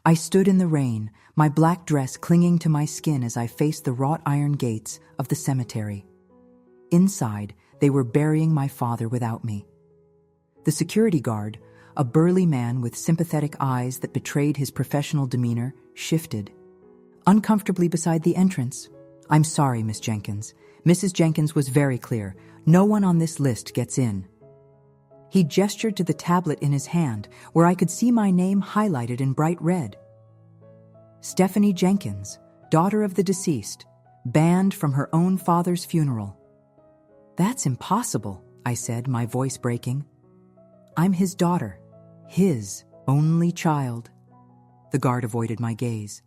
I stood in the rain, my black dress clinging to my skin as I faced the wrought iron gates of the cemetery. Inside, they were burying my father without me. The security guard, a burly man with sympathetic eyes that betrayed his professional demeanor, shifted uncomfortably beside the entrance. "I'm sorry, Miss Jenkins. Mrs. Jenkins was very clear. No one on this list gets in." He gestured to the tablet in his hand, where I could see my name highlighted in bright red. Stephanie Jenkins, daughter of the deceased, banned from her own father's funeral. "That's impossible," I said, my voice breaking. "I'm his daughter, his only child." The guard avoided my gaze.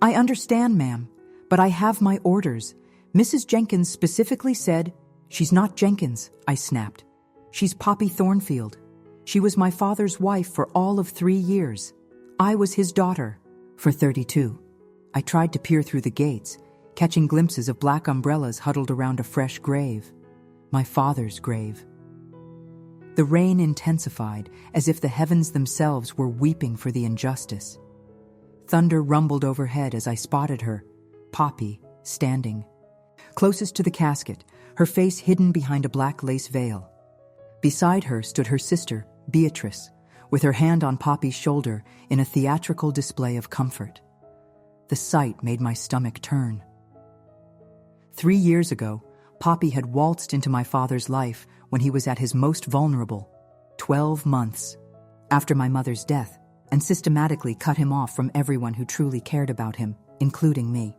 "I understand, ma'am, but I have my orders. Mrs. Jenkins specifically said—" "She's not Jenkins," I snapped. "She's Poppy Thornfield. She was my father's wife for all of 3 years. I was his daughter for 32. I tried to peer through the gates, catching glimpses of black umbrellas huddled around a fresh grave. My father's grave. The rain intensified, as if the heavens themselves were weeping for the injustice. Thunder rumbled overhead as I spotted her, Poppy, standing closest to the casket, her face hidden behind a black lace veil. Beside her stood her sister, Beatrice, with her hand on Poppy's shoulder in a theatrical display of comfort. The sight made my stomach turn. 3 years ago, Poppy had waltzed into my father's life when he was at his most vulnerable, 12 months, after my mother's death, and systematically cut him off from everyone who truly cared about him, including me.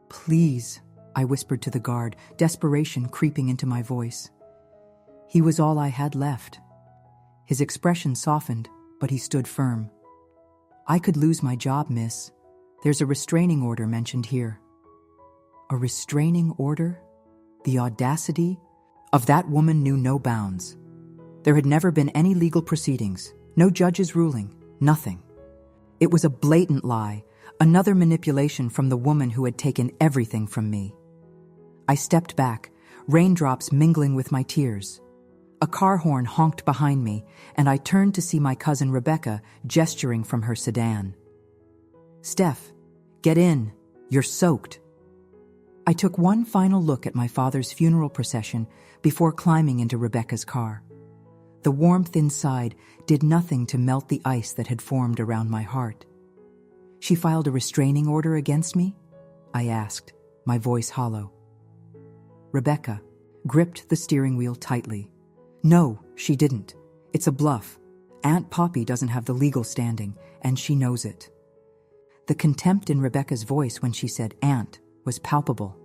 "Please," I whispered to the guard, desperation creeping into my voice. He was all I had left. His expression softened, but he stood firm. "I could lose my job, miss. There's a restraining order mentioned here." A restraining order? The audacity of that woman knew no bounds. There had never been any legal proceedings, no judge's ruling, nothing. It was a blatant lie, another manipulation from the woman who had taken everything from me. I stepped back, raindrops mingling with my tears. A car horn honked behind me, and I turned to see my cousin Rebecca gesturing from her sedan. "Steph, get in. You're soaked." I took one final look at my father's funeral procession before climbing into Rebecca's car. The warmth inside did nothing to melt the ice that had formed around my heart. "She filed a restraining order against me?" I asked, my voice hollow. Rebecca gripped the steering wheel tightly. "No, she didn't. It's a bluff. Aunt Poppy doesn't have the legal standing, and she knows it." The contempt in Rebecca's voice when she said aunt was palpable.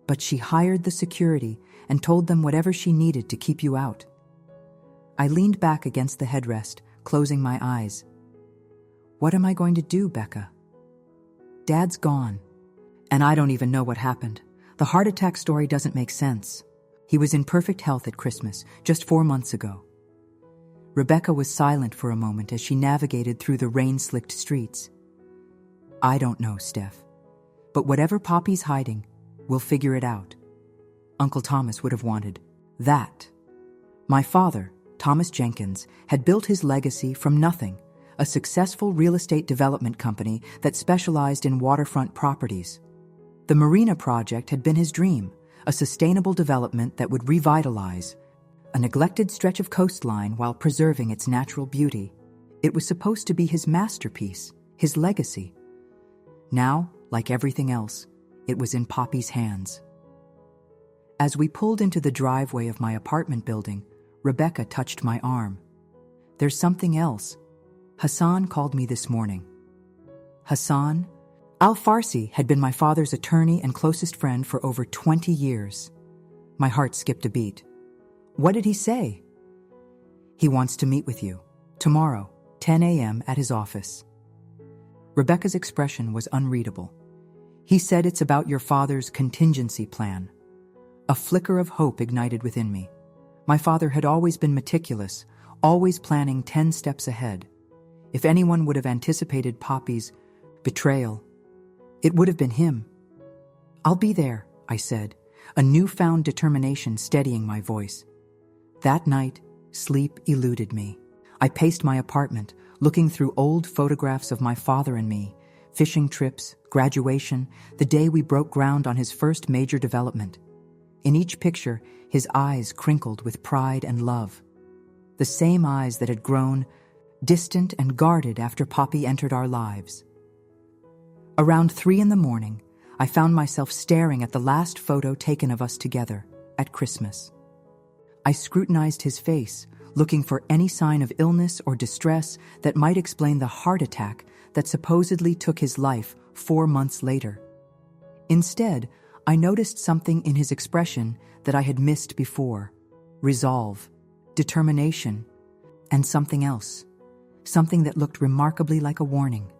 "But she hired the security and told them whatever she needed to keep you out." I leaned back against the headrest, closing my eyes. "What am I going to do, Becca? Dad's gone, and I don't even know what happened. The heart attack story doesn't make sense. He was in perfect health at Christmas, just 4 months ago." Rebecca was silent for a moment as she navigated through the rain-slicked streets. "I don't know, Steph. But whatever Poppy's hiding, we'll figure it out. Uncle Thomas would have wanted that." My father, Thomas Jenkins, had built his legacy from nothing, a successful real estate development company that specialized in waterfront properties. The Marina project had been his dream, a sustainable development that would revitalize a neglected stretch of coastline while preserving its natural beauty. It was supposed to be his masterpiece, his legacy. Now, like everything else, it was in Poppy's hands. As we pulled into the driveway of my apartment building, Rebecca touched my arm. "There's something else. Hassan called me this morning." Hassan? Al-Farsi had been my father's attorney and closest friend for over 20 years. My heart skipped a beat. "What did he say?" "He wants to meet with you. Tomorrow, 10 a.m. at his office." Rebecca's expression was unreadable. "He said it's about your father's contingency plan." A flicker of hope ignited within me. My father had always been meticulous, always planning 10 steps ahead. If anyone would have anticipated Poppy's betrayal, it would have been him. "I'll be there," I said, a newfound determination steadying my voice. That night, sleep eluded me. I paced my apartment, looking through old photographs of my father and me, fishing trips, graduation, the day we broke ground on his first major development. In each picture, his eyes crinkled with pride and love. The same eyes that had grown distant and guarded after Poppy entered our lives. Around 3 a.m, I found myself staring at the last photo taken of us together at Christmas. I scrutinized his face, looking for any sign of illness or distress that might explain the heart attack that supposedly took his life 4 months later. Instead, I noticed something in his expression that I had missed before: resolve, determination, and something else, something that looked remarkably like a warning.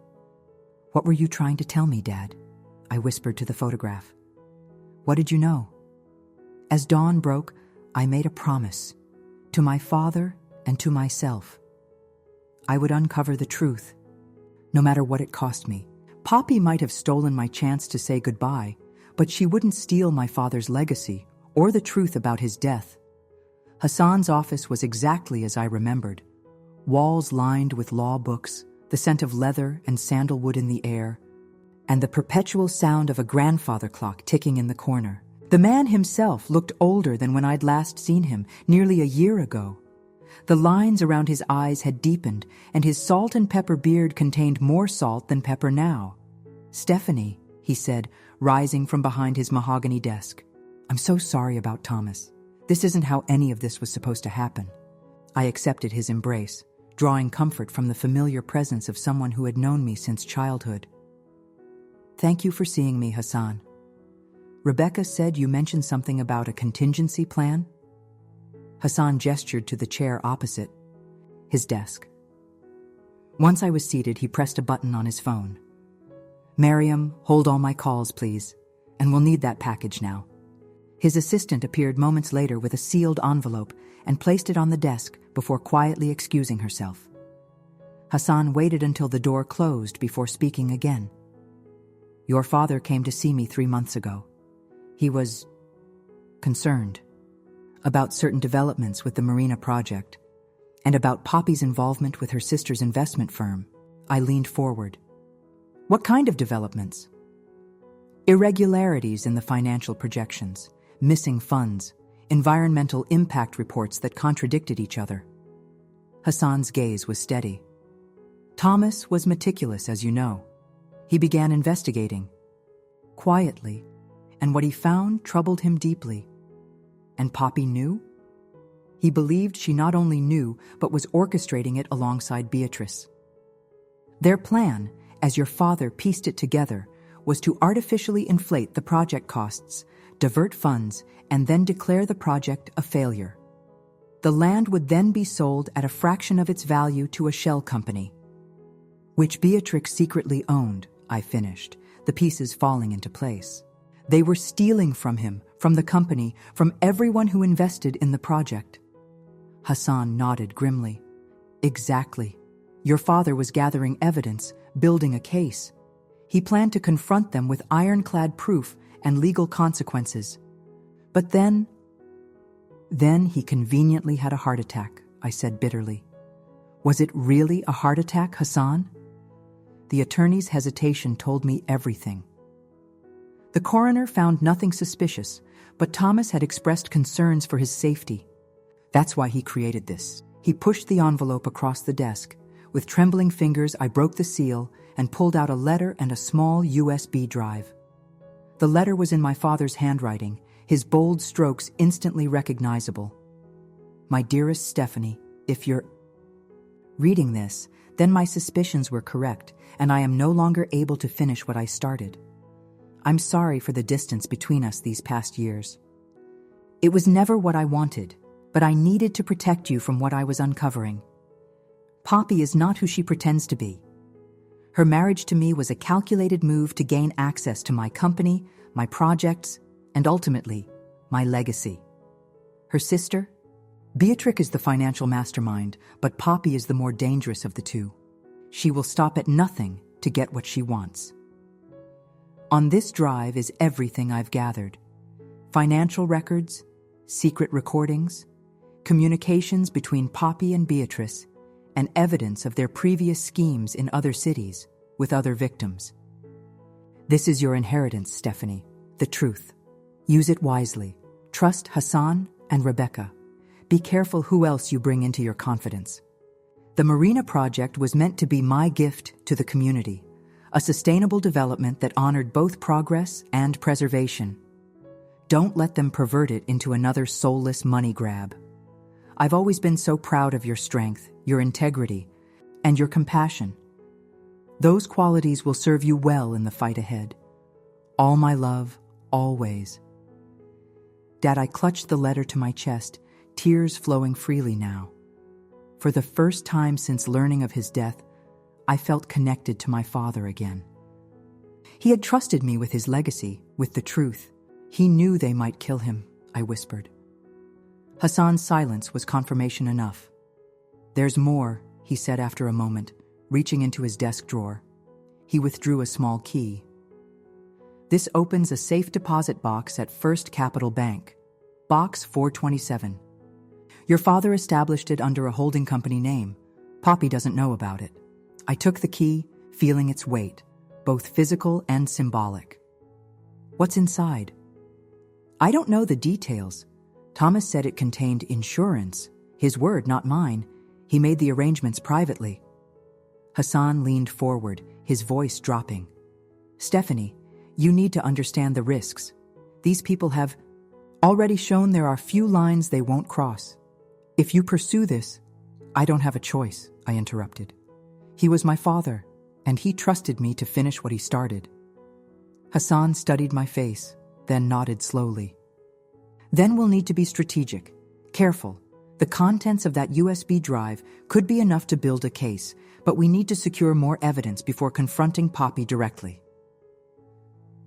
"What were you trying to tell me, Dad?" I whispered to the photograph. "What did you know?" As dawn broke, I made a promise to my father and to myself. I would uncover the truth, no matter what it cost me. Poppy might have stolen my chance to say goodbye, but she wouldn't steal my father's legacy or the truth about his death. Hassan's office was exactly as I remembered. Walls lined with law books, the scent of leather and sandalwood in the air, and the perpetual sound of a grandfather clock ticking in the corner. The man himself looked older than when I'd last seen him, nearly a year ago. The lines around his eyes had deepened, and his salt and pepper beard contained more salt than pepper now. "Stephanie," he said, rising from behind his mahogany desk, "I'm so sorry about Thomas. This isn't how any of this was supposed to happen." I accepted his embrace, drawing comfort from the familiar presence of someone who had known me since childhood. "Thank you for seeing me, Hassan. Rebecca said you mentioned something about a contingency plan?" Hassan gestured to the chair opposite, his desk. Once I was seated, he pressed a button on his phone. "Mariam, hold all my calls, please, and we'll need that package now." His assistant appeared moments later with a sealed envelope and placed it on the desk before quietly excusing herself. Hassan waited until the door closed before speaking again. "Your father came to see me 3 months ago. He was concerned about certain developments with the Marina project and about Poppy's involvement with her sister's investment firm." I leaned forward. "What kind of developments?" "Irregularities in the financial projections, missing funds, environmental impact reports that contradicted each other." Hassan's gaze was steady. "Thomas was meticulous, as you know. He began investigating quietly, and what he found troubled him deeply. And Poppy knew? He believed she not only knew, but was orchestrating it alongside Beatrice. Their plan, as your father pieced it together, was to artificially inflate the project costs, divert funds, and then declare the project a failure. The land would then be sold at a fraction of its value to a shell company, which Beatrix secretly owned, I finished, the pieces falling into place. They were stealing from him, from the company, from everyone who invested in the project. Hassan nodded grimly. Exactly. Your father was gathering evidence, building a case. He planned to confront them with ironclad proof and legal consequences. But then he conveniently had a heart attack, I said bitterly. Was it really a heart attack, Hassan? The attorney's hesitation told me everything. The coroner found nothing suspicious, but Thomas had expressed concerns for his safety. That's why he created this. He pushed the envelope across the desk. With trembling fingers, I broke the seal and pulled out a letter and a small USB drive. The letter was in my father's handwriting, his bold strokes instantly recognizable. My dearest Stephanie, if you're reading this, then my suspicions were correct, and I am no longer able to finish what I started. I'm sorry for the distance between us these past years. It was never what I wanted, but I needed to protect you from what I was uncovering. Poppy is not who she pretends to be. Her marriage to me was a calculated move to gain access to my company, my projects, and ultimately, my legacy. Her sister? Beatrix is the financial mastermind, but Poppy is the more dangerous of the two. She will stop at nothing to get what she wants. On this drive is everything I've gathered. Financial records, secret recordings, communications between Poppy and Beatrice, and evidence of their previous schemes in other cities, with other victims. This is your inheritance, Stephanie, the truth. Use it wisely. Trust Hassan and Rebecca. Be careful who else you bring into your confidence. The Marina project was meant to be my gift to the community, a sustainable development that honored both progress and preservation. Don't let them pervert it into another soulless money grab. I've always been so proud of your strength, your integrity, and your compassion. Those qualities will serve you well in the fight ahead. All my love, always. Dad, I clutched the letter to my chest, tears flowing freely now. For the first time since learning of his death, I felt connected to my father again. He had trusted me with his legacy, with the truth. He knew they might kill him, I whispered. Hassan's silence was confirmation enough. There's more, he said after a moment, reaching into his desk drawer. He withdrew a small key. This opens a safe deposit box at First Capital Bank, Box 427. Your father established it under a holding company name. Poppy doesn't know about it. I took the key, feeling its weight, both physical and symbolic. What's inside? I don't know the details. Thomas said it contained insurance. His word, not mine. He made the arrangements privately. Hassan leaned forward, his voice dropping. Stephanie, you need to understand the risks. These people have already shown there are few lines they won't cross. If you pursue this, I don't have a choice, I interrupted. He was my father, and he trusted me to finish what he started. Hassan studied my face, then nodded slowly. Then we'll need to be strategic, careful. The contents of that USB drive could be enough to build a case, but we need to secure more evidence before confronting Poppy directly.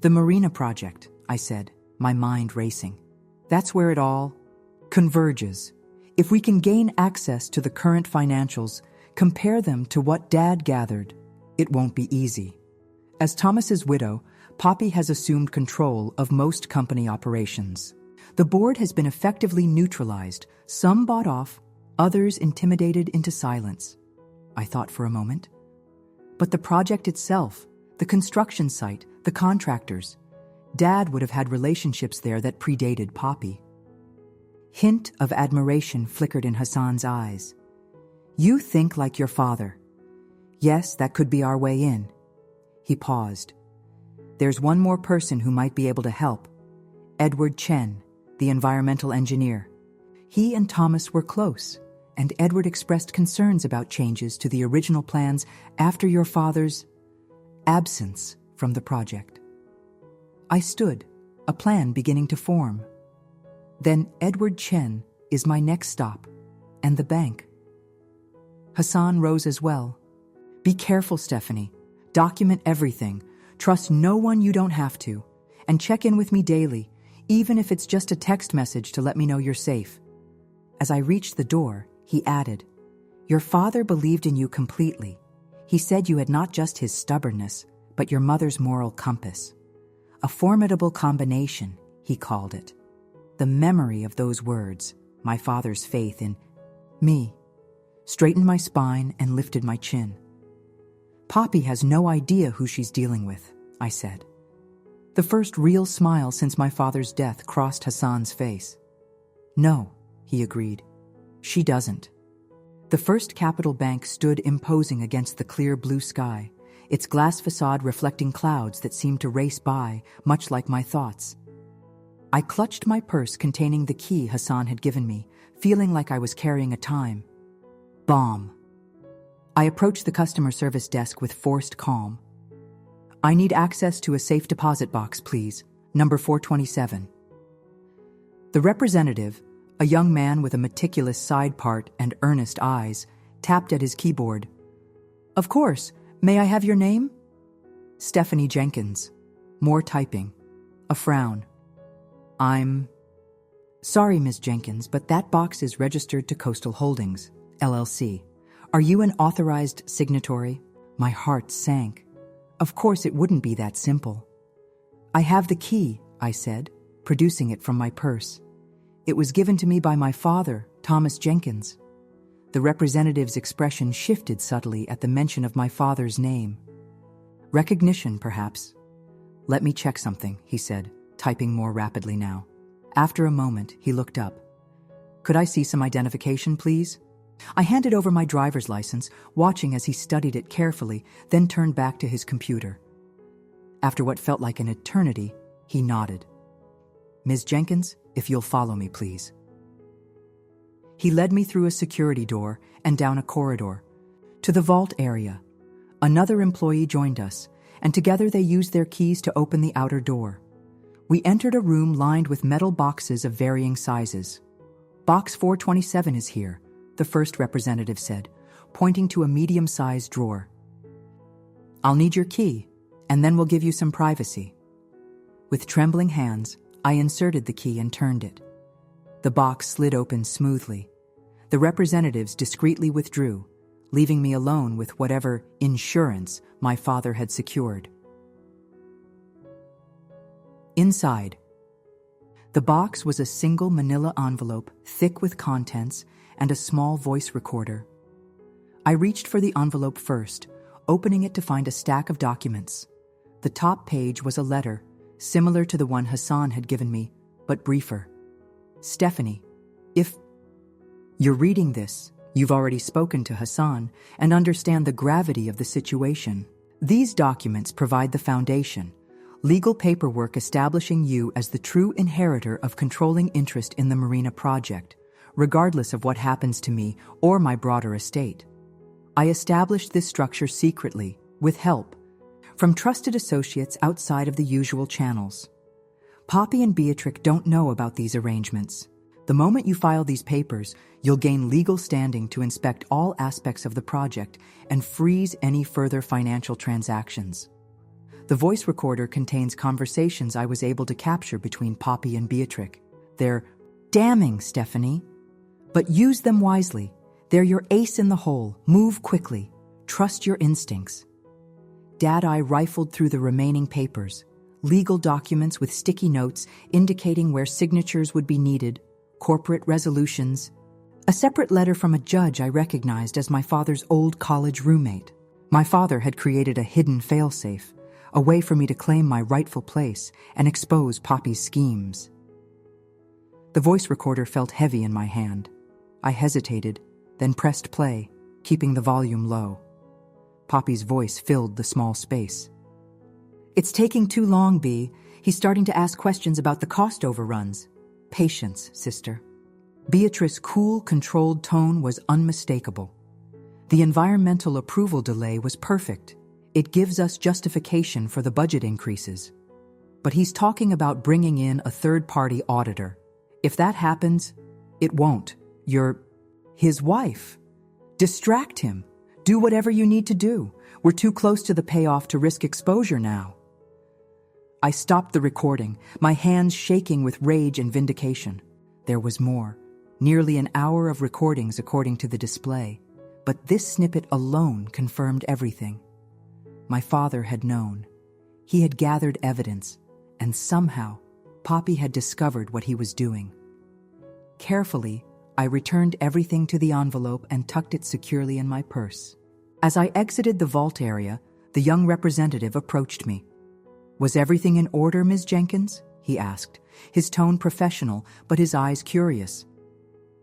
The Marina project, I said, my mind racing. That's where it all converges. If we can gain access to the current financials, compare them to what Dad gathered, it won't be easy. As Thomas's widow, Poppy has assumed control of most company operations. The board has been effectively neutralized, some bought off, others intimidated into silence. I thought for a moment. But the project itself, the construction site, the contractors, Dad would have had relationships there that predated Poppy. Hint of admiration flickered in Hassan's eyes. You think like your father. Yes, that could be our way in. He paused. There's one more person who might be able to help. Edward Chen, the environmental engineer. He and Thomas were close, and Edward expressed concerns about changes to the original plans after your father's absence from the project. I stood, a plan beginning to form. Then Edward Chen is my next stop, and the bank. Hassan rose as well. Be careful, Stephanie. Document everything. Trust no one you don't have to. And check in with me daily, even if it's just a text message to let me know you're safe. As I reached the door, he added, Your father believed in you completely. He said you had not just his stubbornness, but your mother's moral compass. A formidable combination, he called it. The memory of those words, my father's faith in me, straightened my spine and lifted my chin. Poppy has no idea who she's dealing with, I said. The first real smile since my father's death crossed Hassan's face. No, he agreed. She doesn't. The First Capital Bank stood imposing against the clear blue sky, its glass facade reflecting clouds that seemed to race by, much like my thoughts. I clutched my purse containing the key Hassan had given me, feeling like I was carrying a time bomb. I approached the customer service desk with forced calm. I need access to a safe deposit box, please, number 427. The representative, a young man with a meticulous side part and earnest eyes, tapped at his keyboard. Of course, may I have your name? Stephanie Jenkins. More typing. A frown. I'm sorry, Ms. Jenkins, but that box is registered to Coastal Holdings, LLC. Are you an authorized signatory? My heart sank. Of course it wouldn't be that simple. I have the key, I said, producing it from my purse. It was given to me by my father, Thomas Jenkins. The representative's expression shifted subtly at the mention of my father's name. Recognition, perhaps. "Let me check something," he said, typing more rapidly now. After a moment, he looked up. "Could I see some identification, please?" I handed over my driver's license, watching as he studied it carefully, then turned back to his computer. After what felt like an eternity, he nodded. "Ms. Jenkins, if you'll follow me, please." He led me through a security door and down a corridor to the vault area. Another employee joined us, and together they used their keys to open the outer door. We entered a room lined with metal boxes of varying sizes. "Box 427 is here," the first representative said, pointing to a medium-sized drawer. "I'll need your key, and then we'll give you some privacy." With trembling hands, I inserted the key and turned it. The box slid open smoothly. The representatives discreetly withdrew, leaving me alone with whatever insurance my father had secured. Inside, the box was a single manila envelope, thick with contents, and a small voice recorder. I reached for the envelope first, opening it to find a stack of documents. The top page was a letter, similar to the one Hassan had given me, but briefer. "Stephanie, if you're reading this, you've already spoken to Hassan and understand the gravity of the situation. These documents provide the foundation, legal paperwork establishing you as the true inheritor of controlling interest in the Marina project, regardless of what happens to me or my broader estate. I established this structure secretly, with help from trusted associates outside of the usual channels. Poppy and Beatrix don't know about these arrangements. The moment you file these papers, you'll gain legal standing to inspect all aspects of the project and freeze any further financial transactions." The voice recorder contains conversations I was able to capture between Poppy and Beatrix. They're damning, Stephanie. But use them wisely. They're your ace in the hole. Move quickly. Trust your instincts. Dad-Eye rifled through the remaining papers. Legal documents with sticky notes indicating where signatures would be needed, corporate resolutions, a separate letter from a judge I recognized as my father's old college roommate. My father had created a hidden failsafe, a way for me to claim my rightful place and expose Poppy's schemes. The voice recorder felt heavy in my hand. I hesitated, then pressed play, keeping the volume low. Poppy's voice filled the small space. "It's taking too long, Bea. He's starting to ask questions about the cost overruns." "Patience, sister." Beatrice's cool, controlled tone was unmistakable. The environmental approval delay was perfect. It gives us justification for the budget increases. But he's talking about bringing in a third-party auditor. If that happens, it won't. You're his wife. Distract him. Do whatever you need to do. We're too close to the payoff to risk exposure now. I stopped the recording, my hands shaking with rage and vindication. There was more. Nearly an hour of recordings according to the display. But this snippet alone confirmed everything. My father had known. He had gathered evidence, and somehow, Poppy had discovered what he was doing. Carefully, I returned everything to the envelope and tucked it securely in my purse. As I exited the vault area, the young representative approached me. "Was everything in order, Ms. Jenkins?" he asked, his tone professional, but his eyes curious.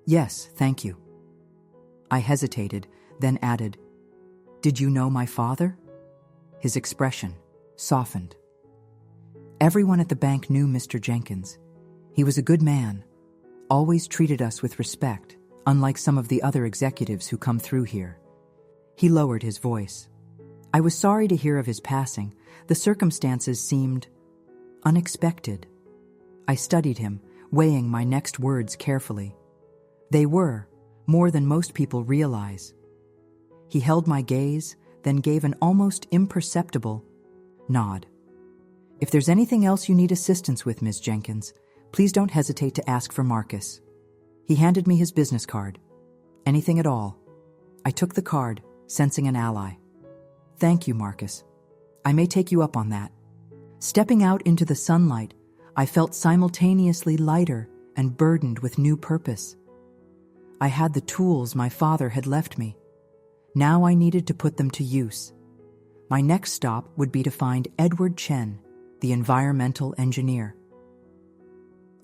"Yes, thank you." I hesitated, then added, "Did you know my father?" His expression softened. Everyone at the bank knew Mr. Jenkins. He was a good man, always treated us with respect, unlike some of the other executives who come through here. He lowered his voice. I was sorry to hear of his passing. The circumstances seemed unexpected. I studied him, weighing my next words carefully. They were, more than most people realize. He held my gaze, then gave an almost imperceptible nod. "If there's anything else you need assistance with, Ms. Jenkins, please don't hesitate to ask for Marcus." He handed me his business card. "Anything at all." I took the card, sensing an ally. "Thank you, Marcus. I may take you up on that." Stepping out into the sunlight, I felt simultaneously lighter and burdened with new purpose. I had the tools my father had left me. Now I needed to put them to use. My next stop would be to find Edward Chen, the environmental engineer.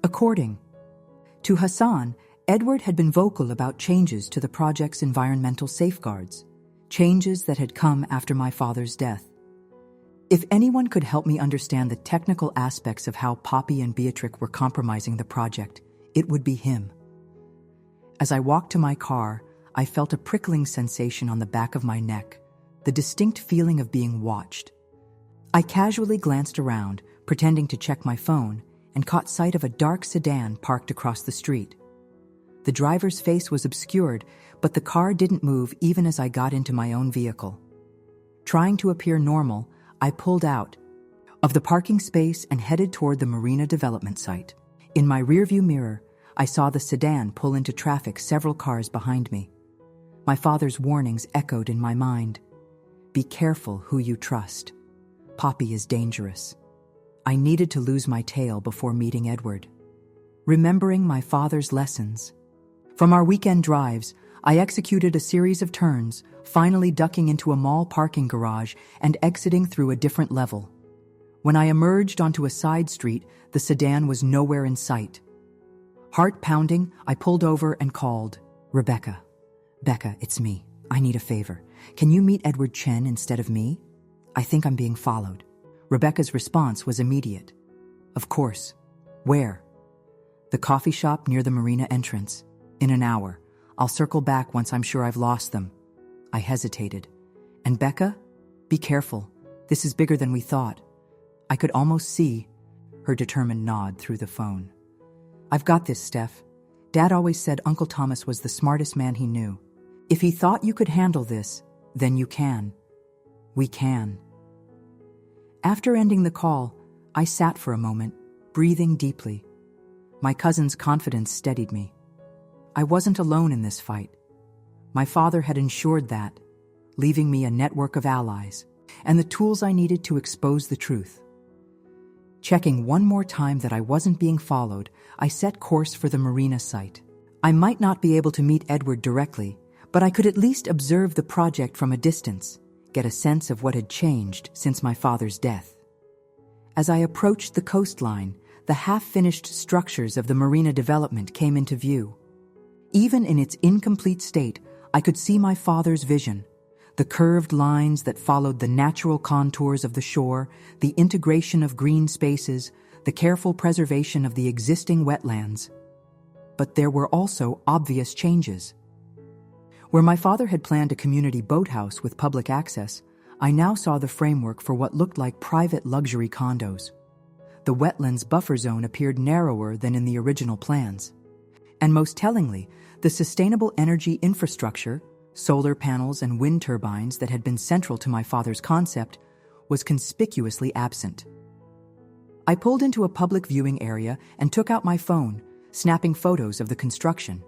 According to Hassan, Edward had been vocal about changes to the project's environmental safeguards, changes that had come after my father's death. If anyone could help me understand the technical aspects of how Poppy and Beatrix were compromising the project, it would be him. As I walked to my car, I felt a prickling sensation on the back of my neck, the distinct feeling of being watched. I casually glanced around, pretending to check my phone, and caught sight of a dark sedan parked across the street. The driver's face was obscured, but the car didn't move even as I got into my own vehicle. Trying to appear normal, I pulled out of the parking space and headed toward the marina development site. In my rearview mirror, I saw the sedan pull into traffic several cars behind me. My father's warnings echoed in my mind. Be careful who you trust. Poppy is dangerous. I needed to lose my tail before meeting Edward. Remembering my father's lessons. From our weekend drives, I executed a series of turns, finally ducking into a mall parking garage and exiting through a different level. When I emerged onto a side street, the sedan was nowhere in sight. Heart pounding, I pulled over and called, Rebecca. Becca, it's me. I need a favor. Can you meet Edward Chen instead of me? I think I'm being followed. Rebecca's response was immediate. Of course. Where? The coffee shop near the marina entrance. In an hour. I'll circle back once I'm sure I've lost them. I hesitated. And Becca? Be careful. This is bigger than we thought. I could almost see her determined nod through the phone. I've got this, Steph. Dad always said Uncle Thomas was the smartest man he knew. If he thought you could handle this, then you can. We can. After ending the call, I sat for a moment, breathing deeply. My cousin's confidence steadied me. I wasn't alone in this fight. My father had ensured that, leaving me a network of allies and the tools I needed to expose the truth. Checking one more time that I wasn't being followed, I set course for the marina site. I might not be able to meet Edward directly, but I could at least observe the project from a distance, get a sense of what had changed since my father's death. As I approached the coastline, the half-finished structures of the marina development came into view. Even in its incomplete state, I could see my father's vision, the curved lines that followed the natural contours of the shore, the integration of green spaces, the careful preservation of the existing wetlands. But there were also obvious changes. Where my father had planned a community boathouse with public access, I now saw the framework for what looked like private luxury condos. The wetlands buffer zone appeared narrower than in the original plans. And most tellingly, the sustainable energy infrastructure, solar panels and wind turbines that had been central to my father's concept, was conspicuously absent. I pulled into a public viewing area and took out my phone, snapping photos of the construction.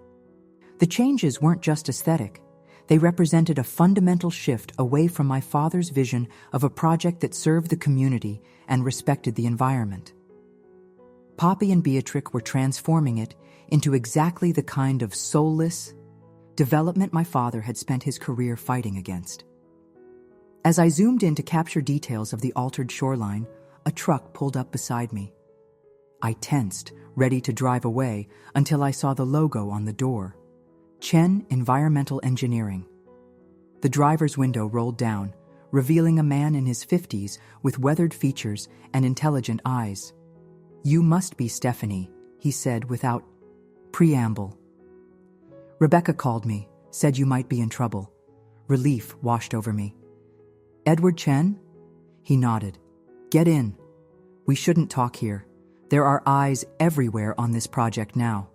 The changes weren't just aesthetic. They represented a fundamental shift away from my father's vision of a project that served the community and respected the environment. Poppy and Beatrix were transforming it into exactly the kind of soulless development my father had spent his career fighting against. As I zoomed in to capture details of the altered shoreline, a truck pulled up beside me. I tensed, ready to drive away, until I saw the logo on the door. Chen Environmental Engineering. The driver's window rolled down, revealing a man in his 50s with weathered features and intelligent eyes. You must be Stephanie, he said without preamble. Rebecca called me, said you might be in trouble. Relief washed over me. Edward Chen? He nodded. Get in. We shouldn't talk here. There are eyes everywhere on this project now.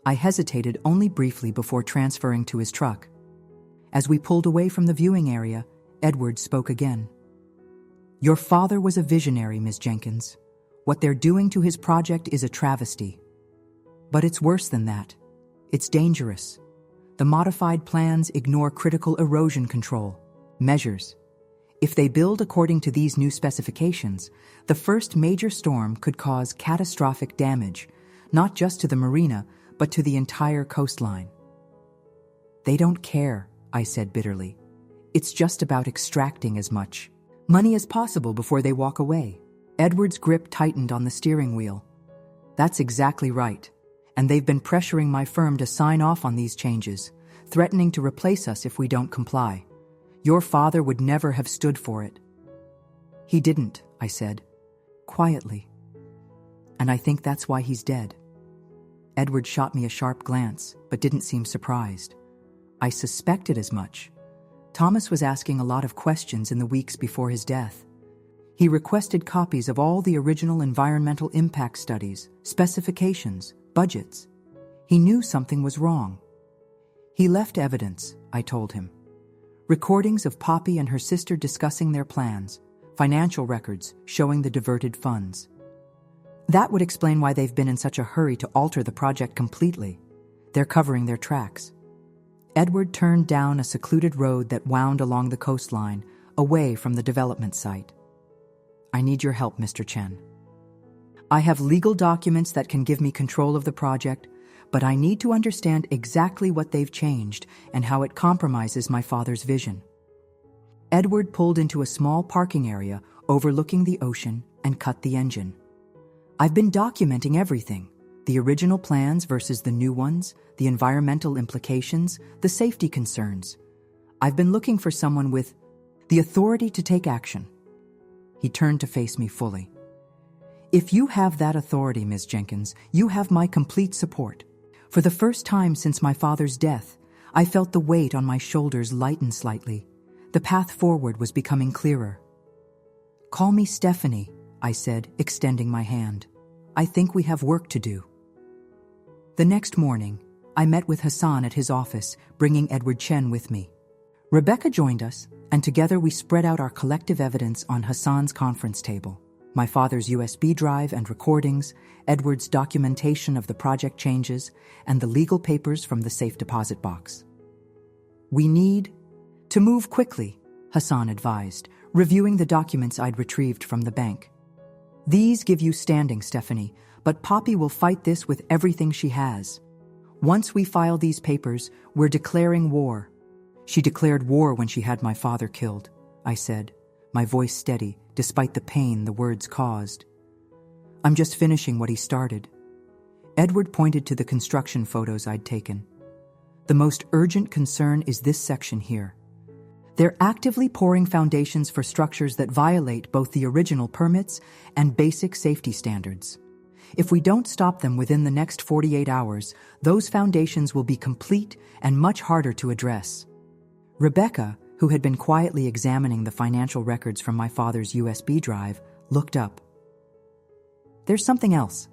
I hesitated only briefly before transferring to his truck. As we pulled away from the viewing area, Edward spoke again. Your father was a visionary, Miss Jenkins. What they're doing to his project is a travesty. But it's worse than that. It's dangerous. The modified plans ignore critical erosion control measures. If they build according to these new specifications, the first major storm could cause catastrophic damage, not just to the marina, but to the entire coastline. They don't care, I said bitterly. It's just about extracting as much money as possible before they walk away. Edward's grip tightened on the steering wheel. That's exactly right. And they've been pressuring my firm to sign off on these changes, threatening to replace us if we don't comply. Your father would never have stood for it. He didn't, I said, quietly. And I think that's why he's dead. Edward shot me a sharp glance, but didn't seem surprised. I suspected as much. Thomas was asking a lot of questions in the weeks before his death. He requested copies of all the original environmental impact studies, specifications, budgets. He knew something was wrong. He left evidence, I told him. Recordings of Poppy and her sister discussing their plans, financial records showing the diverted funds. That would explain why they've been in such a hurry to alter the project completely. They're covering their tracks. Edward turned down a secluded road that wound along the coastline, away from the development site. I need your help, Mr. Chen. I have legal documents that can give me control of the project, but I need to understand exactly what they've changed and how it compromises my father's vision. Edward pulled into a small parking area overlooking the ocean and cut the engine. I've been documenting everything, the original plans versus the new ones, the environmental implications, the safety concerns. I've been looking for someone with the authority to take action. He turned to face me fully. If you have that authority, Ms. Jenkins, you have my complete support. For the first time since my father's death, I felt the weight on my shoulders lighten slightly. The path forward was becoming clearer. Call me Stephanie, I said, extending my hand. I think we have work to do. The next morning, I met with Hassan at his office, bringing Edward Chen with me. Rebecca joined us, and together we spread out our collective evidence on Hassan's conference table. My father's USB drive and recordings, Edward's documentation of the project changes, and the legal papers from the safe deposit box. We need to move quickly, Hassan advised, reviewing the documents I'd retrieved from the bank. These give you standing, Stephanie, but Poppy will fight this with everything she has. Once we file these papers, we're declaring war. She declared war when she had my father killed, I said, my voice steady, despite the pain the words caused. I'm just finishing what he started. Edward pointed to the construction photos I'd taken. The most urgent concern is this section here. They're actively pouring foundations for structures that violate both the original permits and basic safety standards. If we don't stop them within the next 48 hours, those foundations will be complete and much harder to address. Rebecca, who had been quietly examining the financial records from my father's USB drive, looked up. There's something else.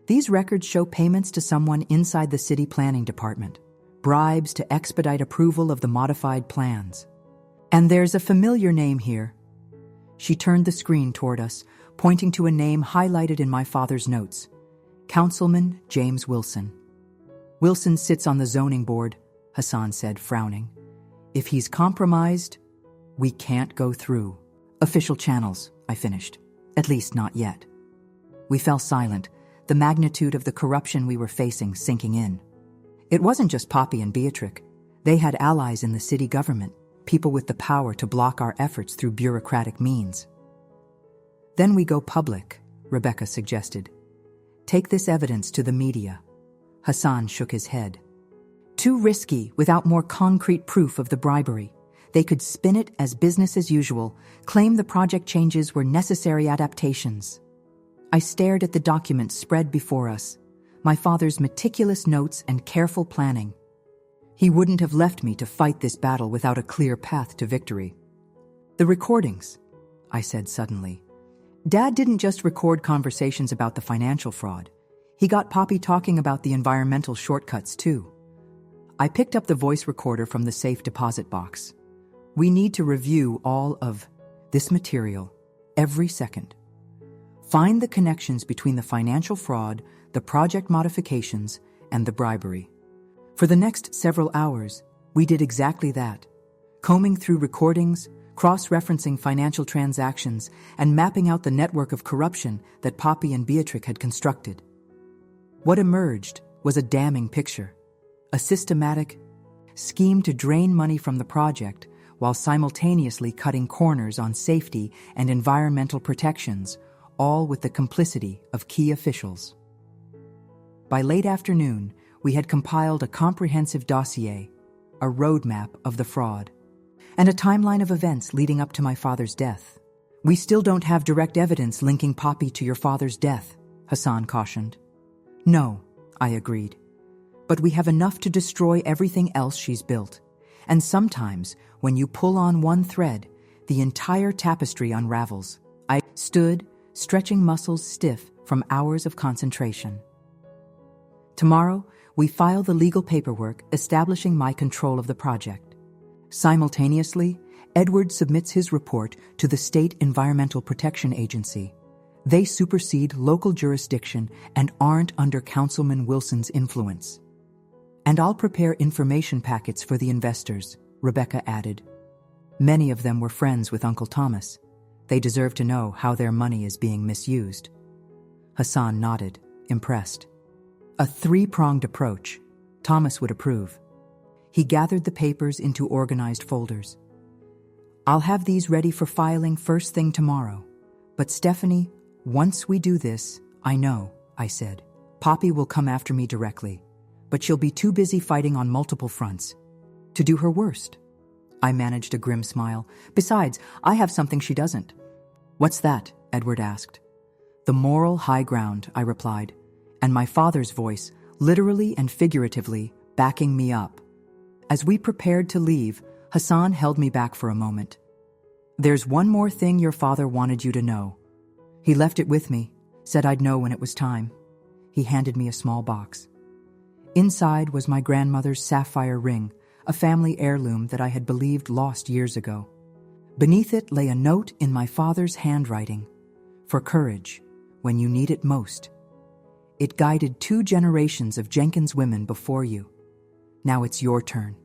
These records show payments to someone inside the city planning department, bribes to expedite approval of the modified plans. And there's a familiar name here. She turned the screen toward us, pointing to a name highlighted in my father's notes, Councilman James Wilson. Wilson sits on the zoning board, Hassan said, frowning. If he's compromised, we can't go through official channels, I finished. At least not yet. We fell silent, the magnitude of the corruption we were facing sinking in. It wasn't just Poppy and Beatrix. They had allies in the city government, people with the power to block our efforts through bureaucratic means. Then we go public, Rebecca suggested. Take this evidence to the media. Hassan shook his head. Too risky without more concrete proof of the bribery. They could spin it as business as usual, claim the project changes were necessary adaptations. I stared at the documents spread before us, my father's meticulous notes and careful planning. He wouldn't have left me to fight this battle without a clear path to victory. The recordings, I said suddenly. Dad didn't just record conversations about the financial fraud. He got Poppy talking about the environmental shortcuts too. I picked up the voice recorder from the safe deposit box. We need to review all of this material every second. Find the connections between the financial fraud, the project modifications, and the bribery. For the next several hours, we did exactly that, combing through recordings, cross-referencing financial transactions, and mapping out the network of corruption that Poppy and Beatrix had constructed. What emerged was a damning picture. A systematic, schemed to drain money from the project while simultaneously cutting corners on safety and environmental protections, all with the complicity of key officials. By late afternoon, we had compiled a comprehensive dossier, a roadmap of the fraud, and a timeline of events leading up to my father's death. "We still don't have direct evidence linking Poppy to your father's death," Hassan cautioned. "No," I agreed. "But we have enough to destroy everything else she's built. And sometimes, when you pull on one thread, the entire tapestry unravels." I stood, stretching muscles stiff from hours of concentration. "Tomorrow, we file the legal paperwork establishing my control of the project. Simultaneously, Edward submits his report to the State Environmental Protection Agency. They supersede local jurisdiction and aren't under Councilman Wilson's influence. And I'll prepare information packets for the investors," Rebecca added. "Many of them were friends with Uncle Thomas. They deserve to know how their money is being misused." Hassan nodded, impressed. A three-pronged approach. Thomas would approve. He gathered the papers into organized folders. "I'll have these ready for filing first thing tomorrow. But Stephanie, once we do this, I know," I said. "Poppy will come after me directly, but she'll be too busy fighting on multiple fronts to do her worst." I managed a grim smile. "Besides, I have something she doesn't." "What's that?" Edward asked. "The moral high ground," I replied, and my father's voice, literally and figuratively, backing me up. As we prepared to leave, Hassan held me back for a moment. "There's one more thing your father wanted you to know. He left it with me, said I'd know when it was time." He handed me a small box. Inside was my grandmother's sapphire ring, a family heirloom that I had believed lost years ago. Beneath it lay a note in my father's handwriting: "For courage, when you need it most." It guided 2 generations of Jenkins women before you. Now it's your turn.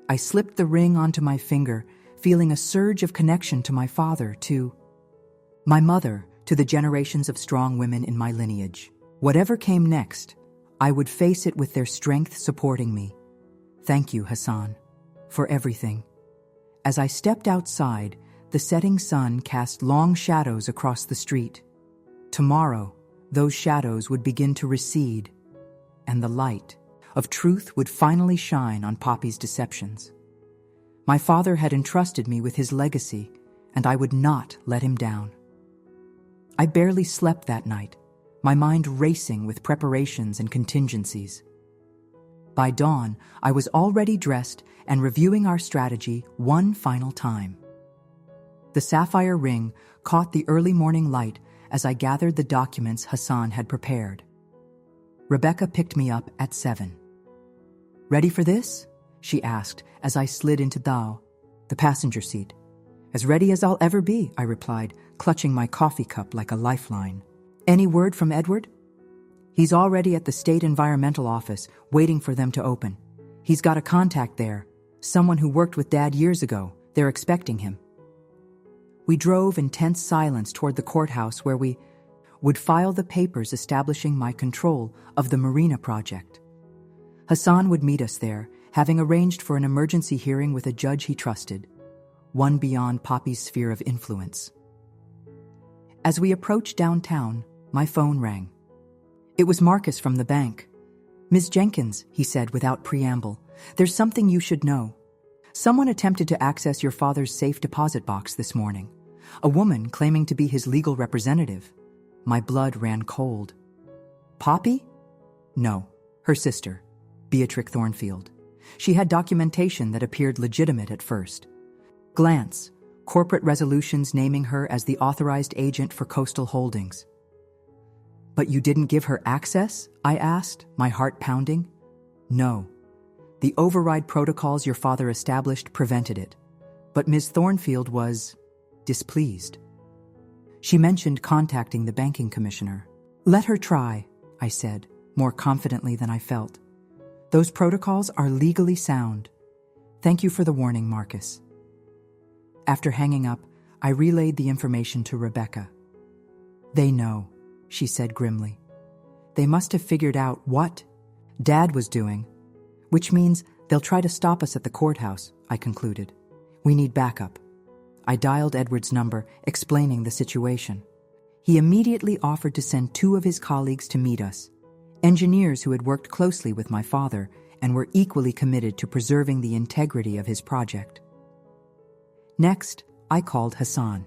I slipped the ring onto my finger, feeling a surge of connection to my father, to my mother, to the generations of strong women in my lineage. Whatever came next, I would face it with their strength supporting me. Thank you, Hassan, for everything. As I stepped outside, the setting sun cast long shadows across the street. Tomorrow, those shadows would begin to recede, and the light of truth would finally shine on Poppy's deceptions. My father had entrusted me with his legacy, and I would not let him down. I barely slept that night, my mind racing with preparations and contingencies. By dawn, I was already dressed and reviewing our strategy one final time. The sapphire ring caught the early morning light as I gathered the documents Hassan had prepared. Rebecca picked me up at 7. "Ready for this?" she asked as I slid into the passenger seat. "As ready as I'll ever be," I replied, clutching my coffee cup like a lifeline. "Any word from Edward?" "He's already at the State Environmental Office, waiting for them to open. He's got a contact there, someone who worked with Dad years ago. They're expecting him." We drove in tense silence toward the courthouse where we would file the papers establishing my control of the Marina project. Hassan would meet us there, having arranged for an emergency hearing with a judge he trusted, one beyond Poppy's sphere of influence. As we approached downtown, my phone rang. It was Marcus from the bank. "Ms. Jenkins," he said without preamble, "there's something you should know. Someone attempted to access your father's safe deposit box this morning. A woman claiming to be his legal representative." My blood ran cold. "Poppy?" "No, her sister, Beatrix Thornfield. She had documentation that appeared legitimate at first. Glance, corporate resolutions naming her as the authorized agent for Coastal Holdings." "But you didn't give her access?" I asked, my heart pounding. "No. The override protocols your father established prevented it. But Ms. Thornfield was displeased. She mentioned contacting the banking commissioner." "Let her try," I said, more confidently than I felt. "Those protocols are legally sound. Thank you for the warning, Marcus." After hanging up, I relayed the information to Rebecca. "They know," she said grimly. "They must have figured out what Dad was doing, which means They'll try to stop us at the courthouse, I concluded. We need backup. I dialed Edward's number, explaining the situation. He immediately offered to send 2 of his colleagues to meet us, engineers who had worked closely with my father and were equally committed to preserving the integrity of his project. Next, I called Hassan.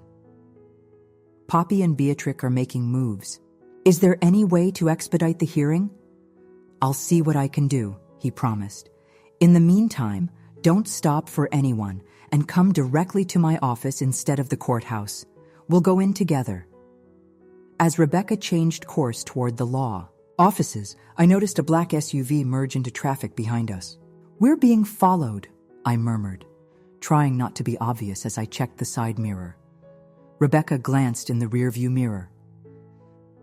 Poppy and Beatrix are making moves. Is there any way to expedite the hearing? I'll see what I can do, he promised. In the meantime, don't stop for anyone and come directly to my office instead of the courthouse. We'll go in together. As Rebecca changed course toward the law offices, I noticed a black SUV merge into traffic behind us. We're being followed, I murmured, trying not to be obvious as I checked the side mirror. Rebecca glanced in the rearview mirror.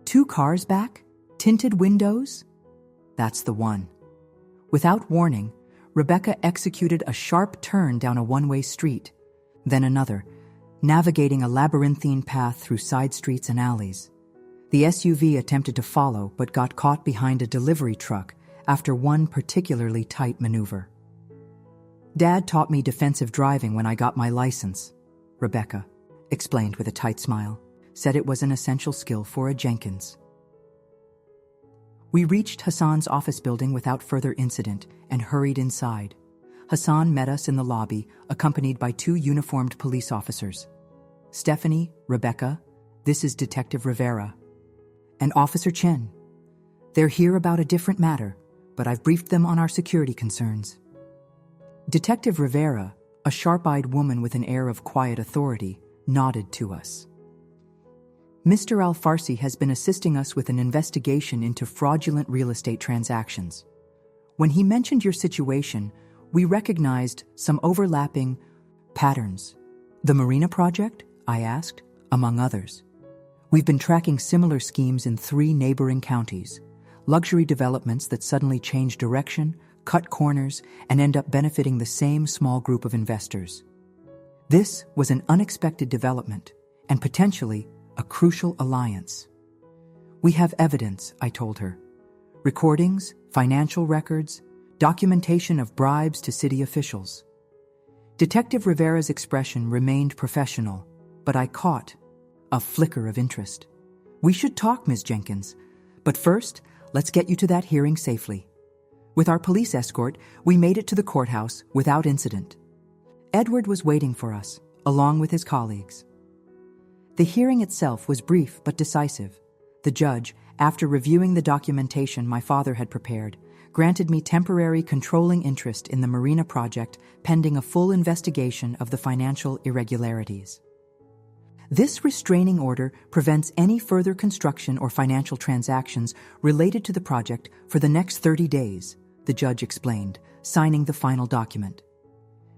2 cars back? Tinted windows? That's the one. Without warning, Rebecca executed a sharp turn down a one-way street, then another, navigating a labyrinthine path through side streets and alleys. The SUV attempted to follow but got caught behind a delivery truck after one particularly tight maneuver. Dad taught me defensive driving when I got my license, Rebecca explained with a tight smile, said it was an essential skill for a Jenkins. We reached Hassan's office building without further incident and hurried inside. Hassan met us in the lobby, accompanied by 2 uniformed police officers. Stephanie, Rebecca, this is Detective Rivera. And Officer Chen. They're here about a different matter, but I've briefed them on our security concerns. Detective Rivera, a sharp-eyed woman with an air of quiet authority, nodded to us. Mr. Al-Farsi has been assisting us with an investigation into fraudulent real estate transactions. When he mentioned your situation, we recognized some overlapping patterns. The Marina project? I asked, among others. We've been tracking similar schemes in 3 neighboring counties, luxury developments that suddenly change direction, cut corners, and end up benefiting the same small group of investors. This was an unexpected development, and potentially a crucial alliance. We have evidence, I told her. Recordings, financial records, documentation of bribes to city officials. Detective Rivera's expression remained professional, but I caught a flicker of interest. We should talk, Ms. Jenkins, but first, let's get you to that hearing safely. With our police escort, we made it to the courthouse without incident. Edward was waiting for us, along with his colleagues. The hearing itself was brief but decisive. The judge, after reviewing the documentation my father had prepared, granted me temporary controlling interest in the Marina project pending a full investigation of the financial irregularities. This restraining order prevents any further construction or financial transactions related to the project for the next 30 days, the judge explained, signing the final document.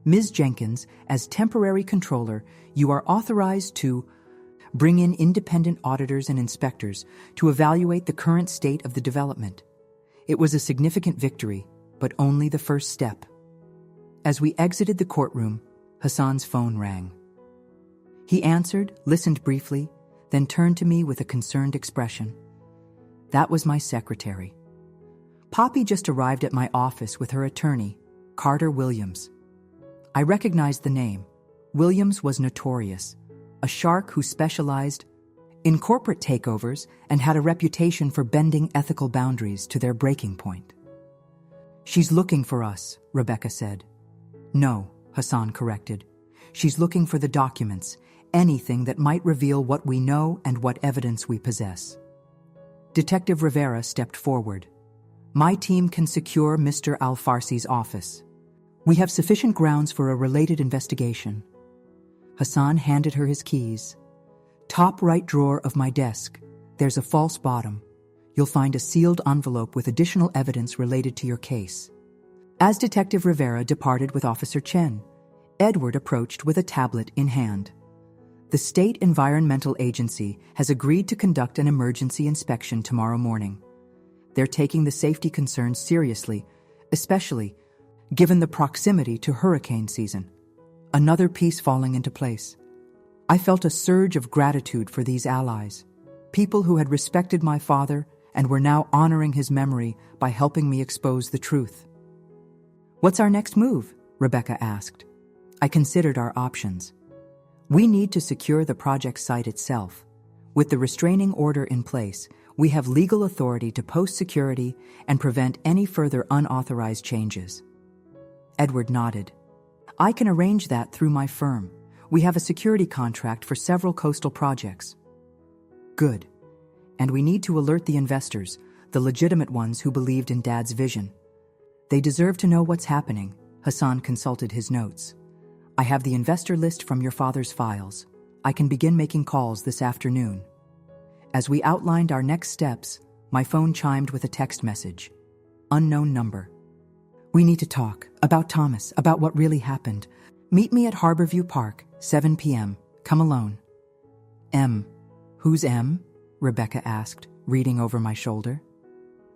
Ms. Jenkins, as temporary controller, you are authorized to bring in independent auditors and inspectors to evaluate the current state of the development. It was a significant victory, but only the first step. As we exited the courtroom, Hassan's phone rang. He answered, listened briefly, then turned to me with a concerned expression. That was my secretary. Poppy just arrived at my office with her attorney, Carter Williams. I recognized the name. Williams was notorious, a shark who specialized in corporate takeovers and had a reputation for bending ethical boundaries to their breaking point. She's looking for us, Rebecca said. No, Hassan corrected. She's looking for the documents, anything that might reveal what we know and what evidence we possess. Detective Rivera stepped forward. My team can secure Mr. Al-Farsi's office. We have sufficient grounds for a related investigation. Hassan handed her his keys. Top right drawer of my desk. There's a false bottom. You'll find a sealed envelope with additional evidence related to your case. As Detective Rivera departed with Officer Chen, Edward approached with a tablet in hand. The State Environmental Agency has agreed to conduct an emergency inspection tomorrow morning. They're taking the safety concerns seriously, especially given the proximity to hurricane season. Another piece falling into place. I felt a surge of gratitude for these allies, people who had respected my father and were now honoring his memory by helping me expose the truth. What's our next move? Rebecca asked. I considered our options. We need to secure the project site itself. With the restraining order in place, we have legal authority to post security and prevent any further unauthorized changes. Edward nodded. I can arrange that through my firm. We have a security contract for several coastal projects. Good. And we need to alert the investors, the legitimate ones who believed in Dad's vision. They deserve to know what's happening. Hassan consulted his notes. I have the investor list from your father's files. I can begin making calls this afternoon. As we outlined our next steps, my phone chimed with a text message. Unknown number. We need to talk. About Thomas, about what really happened. Meet me at Harborview Park, 7 p.m. Come alone. M. Who's M? Rebecca asked, reading over my shoulder.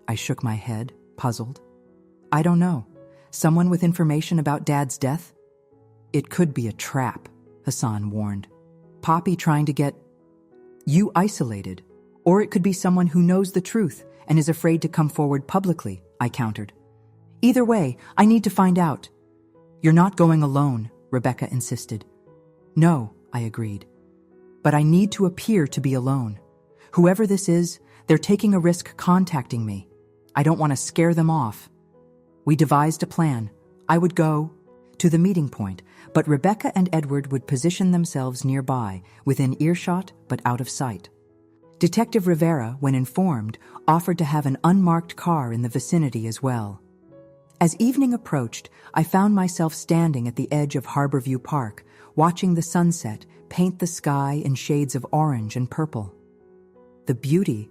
I shook my head, puzzled. I don't know. Someone with information about Dad's death? It could be a trap, Hassan warned. Poppy trying to get you isolated. Or it could be someone who knows the truth and is afraid to come forward publicly, I countered. Either way, I need to find out. You're not going alone, Rebecca insisted. No, I agreed. But I need to appear to be alone. Whoever this is, they're taking a risk contacting me. I don't want to scare them off. We devised a plan. I would go to the meeting point, but Rebecca and Edward would position themselves nearby, within earshot but out of sight. Detective Rivera, when informed, offered to have an unmarked car in the vicinity as well. As evening approached, I found myself standing at the edge of Harborview Park, watching the sunset paint the sky in shades of orange and purple. The beauty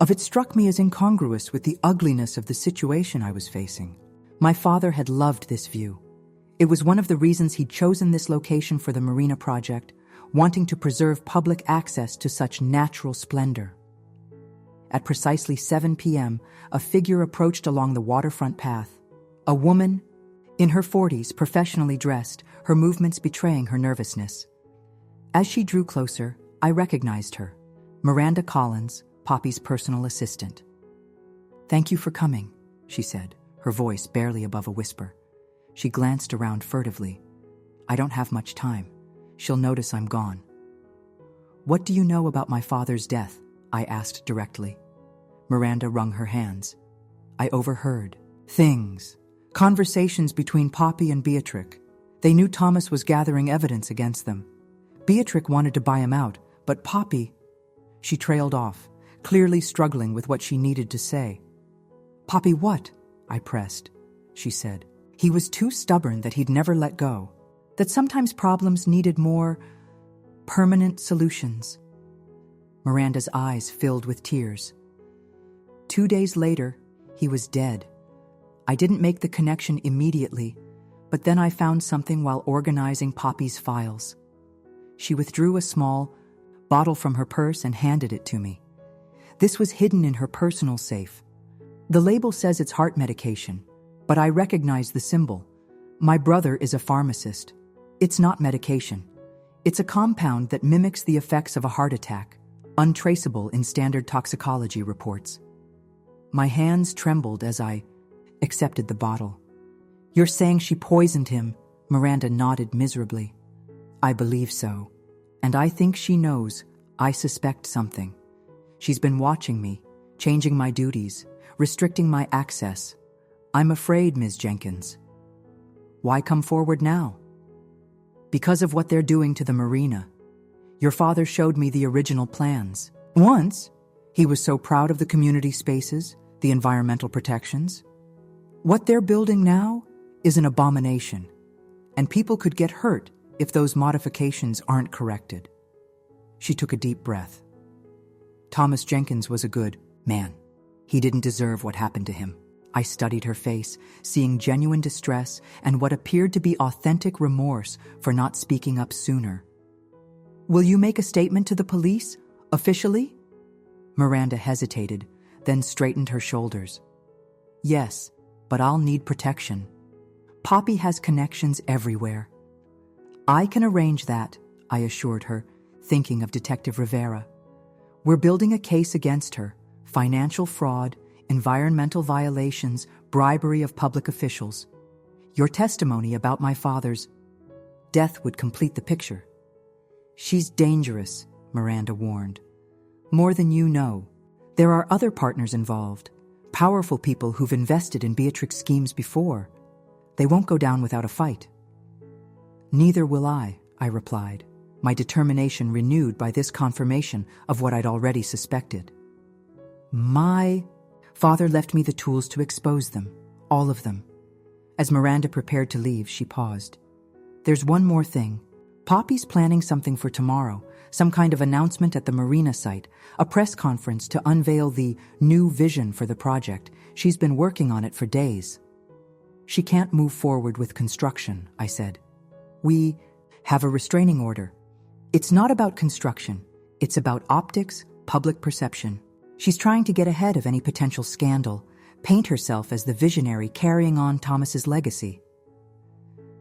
of it struck me as incongruous with the ugliness of the situation I was facing. My father had loved this view. It was one of the reasons he'd chosen this location for the marina project, wanting to preserve public access to such natural splendor. At precisely 7 p.m., a figure approached along the waterfront path. A woman, in her 40s, professionally dressed, her movements betraying her nervousness. As she drew closer, I recognized her. Miranda Collins, Poppy's personal assistant. Thank you for coming, she said, her voice barely above a whisper. She glanced around furtively. I don't have much time. She'll notice I'm gone. What do you know about my father's death? I asked directly. Miranda wrung her hands. I overheard things. Conversations between Poppy and Beatrix. They knew Thomas was gathering evidence against them. Beatrix wanted to buy him out, but Poppy... She trailed off, clearly struggling with what she needed to say. Poppy what? I pressed. She said. He was too stubborn that he'd never let go. That sometimes problems needed more permanent solutions. Miranda's eyes filled with tears. 2 days later, he was dead. I didn't make the connection immediately, but then I found something while organizing Poppy's files. She withdrew a small bottle from her purse and handed it to me. This was hidden in her personal safe. The label says it's heart medication, but I recognize the symbol. My brother is a pharmacist. It's not medication. It's a compound that mimics the effects of a heart attack, untraceable in standard toxicology reports. My hands trembled as I accepted the bottle. You're saying she poisoned him? Miranda nodded miserably. I believe so. And I think she knows. I suspect something. She's been watching me, changing my duties, restricting my access. I'm afraid, Ms. Jenkins. Why come forward now? Because of what they're doing to the marina. Your father showed me the original plans. Once, he was so proud of the community spaces, the environmental protections. What they're building now is an abomination, and people could get hurt if those modifications aren't corrected. She took a deep breath. Thomas Jenkins was a good man. He didn't deserve what happened to him. I studied her face, seeing genuine distress and what appeared to be authentic remorse for not speaking up sooner. Will you make a statement to the police, officially? Miranda hesitated, then straightened her shoulders. Yes, but I'll need protection. Poppy has connections everywhere. I can arrange that, I assured her, thinking of Detective Rivera. We're building a case against her, financial fraud, environmental violations, bribery of public officials. Your testimony about my father's death would complete the picture. She's dangerous, Miranda warned. More than you know. There are other partners involved, powerful people who've invested in Beatrix's schemes before. They won't go down without a fight. Neither will I replied, my determination renewed by this confirmation of what I'd already suspected. My father left me the tools to expose them, all of them. As Miranda prepared to leave, she paused. There's one more thing. Poppy's planning something for tomorrow, some kind of announcement at the marina site, a press conference to unveil the new vision for the project. She's been working on it for days. She can't move forward with construction, I said. We have a restraining order. It's not about construction. It's about optics, public perception. She's trying to get ahead of any potential scandal, paint herself as the visionary carrying on Thomas's legacy.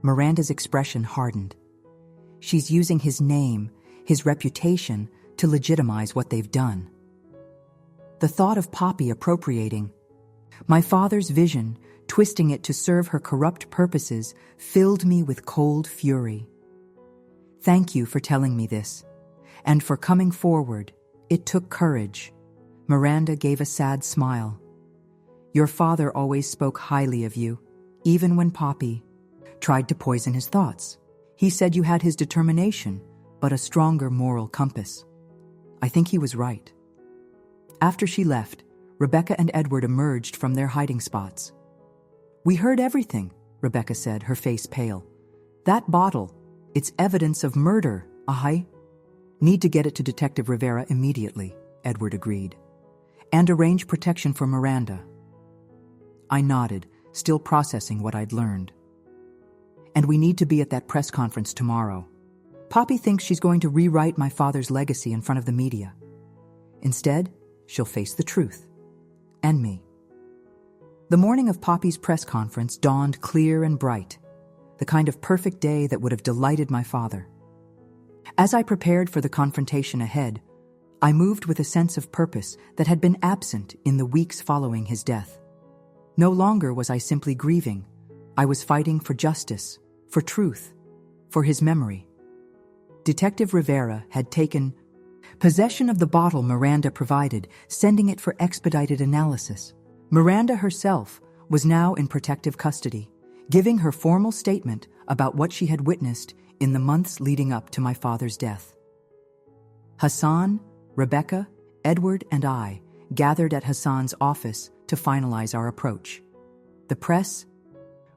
Miranda's expression hardened. She's using his name, his reputation, to legitimize what they've done. The thought of Poppy appropriating my father's vision, twisting it to serve her corrupt purposes, filled me with cold fury. Thank you for telling me this, and for coming forward. It took courage. Miranda gave a sad smile. Your father always spoke highly of you, even when Poppy tried to poison his thoughts. He said you had his determination, but a stronger moral compass. I think he was right. After she left, Rebecca and Edward emerged from their hiding spots. We heard everything, Rebecca said, her face pale. That bottle, it's evidence of murder. I need to get it to Detective Rivera immediately, Edward agreed. And arrange protection for Miranda. I nodded, still processing what I'd learned. And we need to be at that press conference tomorrow. Poppy thinks she's going to rewrite my father's legacy in front of the media. Instead, she'll face the truth. And me. The morning of Poppy's press conference dawned clear and bright, the kind of perfect day that would have delighted my father. As I prepared for the confrontation ahead, I moved with a sense of purpose that had been absent in the weeks following his death. No longer was I simply grieving. I was fighting for justice, for truth, for his memory. Detective Rivera had taken possession of the bottle Miranda provided, sending it for expedited analysis. Miranda herself was now in protective custody, giving her formal statement about what she had witnessed in the months leading up to my father's death. Hassan, Rebecca, Edward, and I gathered at Hassan's office to finalize our approach. The press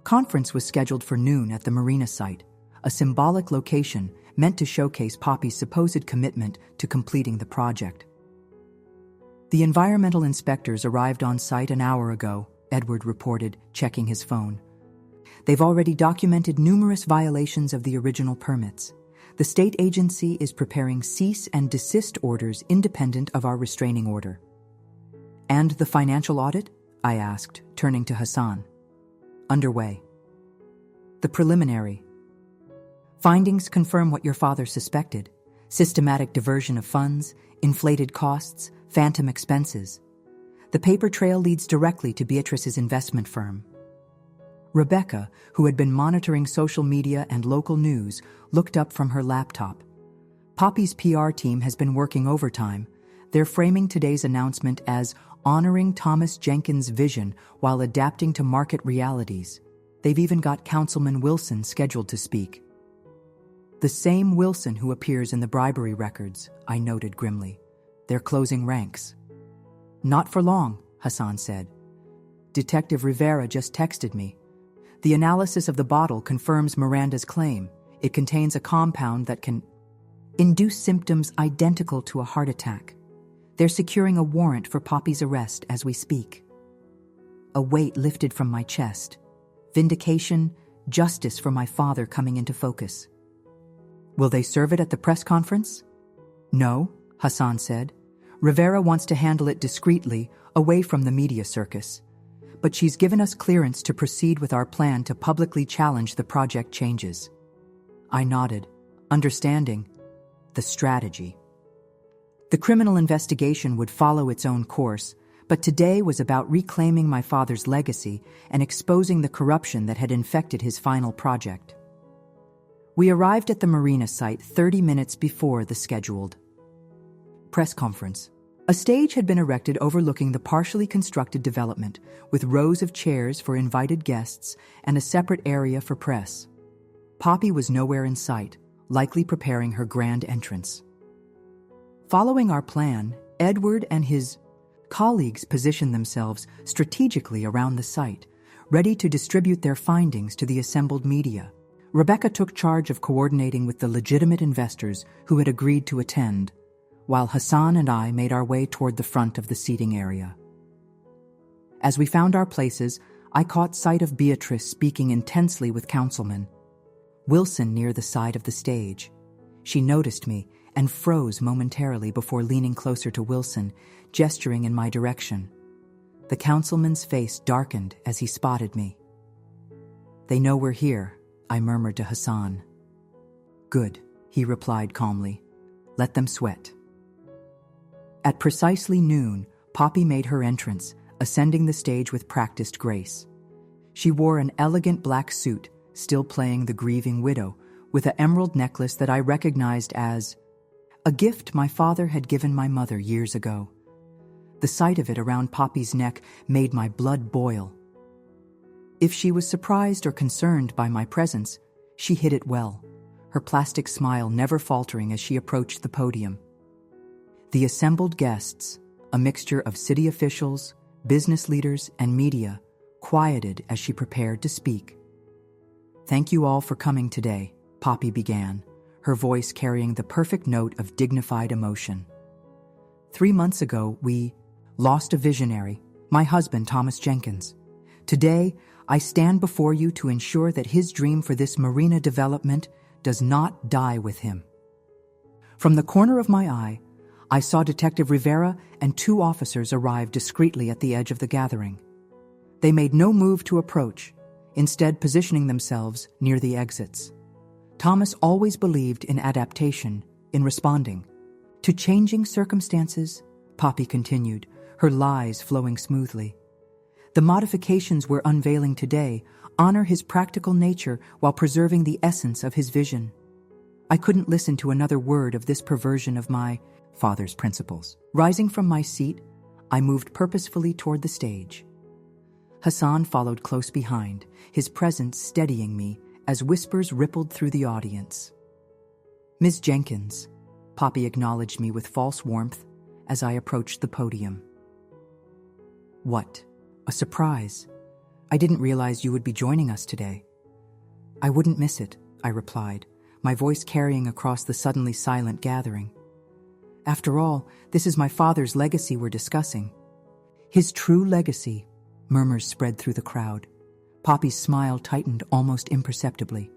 conference was scheduled for noon at the marina site, a symbolic location meant to showcase Poppy's supposed commitment to completing the project. The environmental inspectors arrived on site an hour ago, Edward reported, checking his phone. They've already documented numerous violations of the original permits. The state agency is preparing cease and desist orders independent of our restraining order. And the financial audit? I asked, turning to Hassan. Underway. The preliminary findings confirm what your father suspected: systematic diversion of funds, inflated costs, phantom expenses. The paper trail leads directly to Beatrice's investment firm. Rebecca, who had been monitoring social media and local news, looked up from her laptop. Poppy's PR team has been working overtime. They're framing today's announcement as honoring Thomas Jenkins' vision while adapting to market realities. They've even got Councilman Wilson scheduled to speak. The same Wilson who appears in the bribery records, I noted grimly. They're closing ranks. Not for long, Hassan said. Detective Rivera just texted me. The analysis of the bottle confirms Miranda's claim. It contains a compound that can induce symptoms identical to a heart attack. They're securing a warrant for Poppy's arrest as we speak. A weight lifted from my chest. Vindication, justice for my father coming into focus. Will they serve it at the press conference? No, Hassan said. Rivera wants to handle it discreetly, away from the media circus. But she's given us clearance to proceed with our plan to publicly challenge the project changes. I nodded, understanding the strategy. The criminal investigation would follow its own course, But today was about reclaiming my father's legacy and exposing the corruption that had infected his final project. We arrived at the marina site 30 minutes before the scheduled press conference. A stage had been erected overlooking the partially constructed development, with rows of chairs for invited guests and a separate area for press. Poppy was nowhere in sight, likely preparing her grand entrance. Following our plan, Edward and his colleagues positioned themselves strategically around the site, ready to distribute their findings to the assembled media. Rebecca took charge of coordinating with the legitimate investors who had agreed to attend, while Hassan and I made our way toward the front of the seating area. As we found our places, I caught sight of Beatrice speaking intensely with Councilman Wilson near the side of the stage. She noticed me and froze momentarily before leaning closer to Wilson, gesturing in my direction. The councilman's face darkened as he spotted me. "They know we're here," I murmured to Hassan. "Good," he replied calmly. "Let them sweat." At precisely noon, Poppy made her entrance, ascending the stage with practiced grace. She wore an elegant black suit, still playing the grieving widow, with an emerald necklace that I recognized as a gift my father had given my mother years ago. The sight of it around Poppy's neck made my blood boil. If she was surprised or concerned by my presence, she hid it well, her plastic smile never faltering as she approached the podium. The assembled guests, a mixture of city officials, business leaders, and media, quieted as she prepared to speak. "Thank you all for coming today," Poppy began, her voice carrying the perfect note of dignified emotion. 3 months ago, we lost a visionary, my husband, Thomas Jenkins. Today, I stand before you to ensure that his dream for this marina development does not die with him. From the corner of my eye, I saw Detective Rivera and 2 officers arrive discreetly at the edge of the gathering. They made no move to approach, instead positioning themselves near the exits. Thomas always believed in adaptation, in responding to changing circumstances, Poppy continued, her lies flowing smoothly. The modifications we're unveiling today honor his practical nature while preserving the essence of his vision. I couldn't listen to another word of this perversion of my father's principles. Rising from my seat, I moved purposefully toward the stage. Hassan followed close behind, his presence steadying me as whispers rippled through the audience. "Ms. Jenkins," Poppy acknowledged me with false warmth as I approached the podium. "What? A surprise. I didn't realize you would be joining us today." "I wouldn't miss it," I replied, my voice carrying across the suddenly silent gathering. "After all, this is my father's legacy we're discussing." "His true legacy," murmurs spread through the crowd. Poppy's smile tightened almost imperceptibly.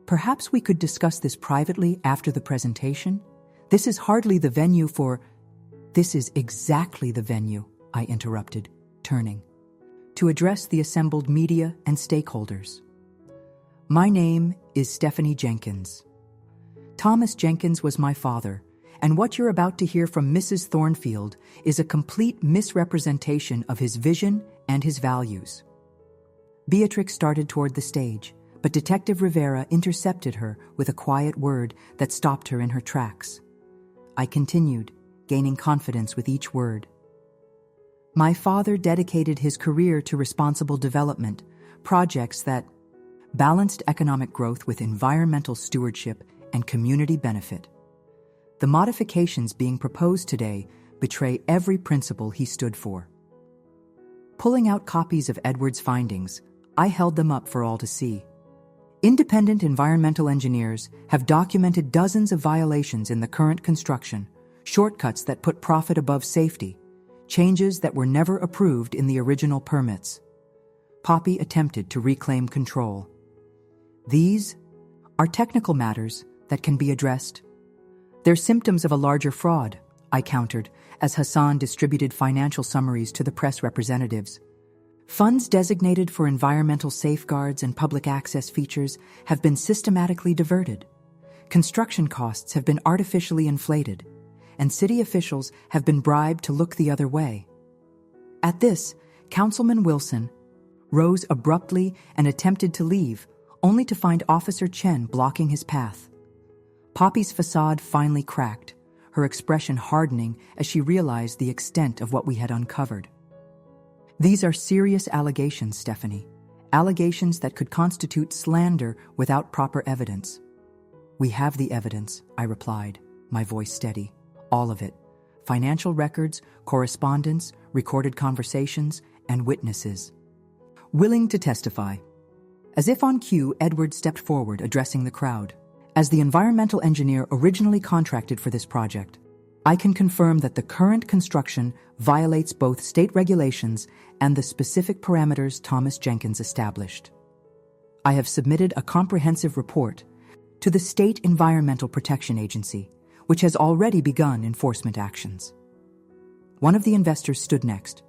"Perhaps we could discuss this privately after the presentation? This is hardly the venue for—" "This is exactly the venue," I interrupted, turning to address the assembled media and stakeholders. "My name is Stephanie Jenkins. Thomas Jenkins was my father, and what you're about to hear from Mrs. Thornfield is a complete misrepresentation of his vision and his values." Beatrix started toward the stage, but Detective Rivera intercepted her with a quiet word that stopped her in her tracks. I continued, gaining confidence with each word. "My father dedicated his career to responsible development, projects that balanced economic growth with environmental stewardship and community benefit. The modifications being proposed today betray every principle he stood for." Pulling out copies of Edward's findings, I held them up for all to see. Independent environmental engineers have documented dozens of violations in the current construction, shortcuts that put profit above safety, changes that were never approved in the original permits. Poppy attempted to reclaim control. "These are technical matters that can be addressed. They're symptoms of a larger fraud," I countered as Hassan distributed financial summaries to the press representatives. "Funds designated for environmental safeguards and public access features have been systematically diverted. Construction costs have been artificially inflated, and city officials have been bribed to look the other way." At this, Councilman Wilson rose abruptly and attempted to leave, only to find Officer Chen blocking his path. Poppy's facade finally cracked, her expression hardening as she realized the extent of what we had uncovered. These are serious allegations, Stephanie. Allegations that could constitute slander without proper evidence. We have the evidence, I replied, my voice steady. All of it. Financial records, correspondence, recorded conversations, and witnesses. Willing to testify. As if on cue, Edward stepped forward, addressing the crowd. As the environmental engineer originally contracted for this project, I can confirm that the current construction violates both state regulations and the specific parameters Thomas Jenkins established. I have submitted a comprehensive report to the State Environmental Protection Agency, which has already begun enforcement actions. One of the investors stood next.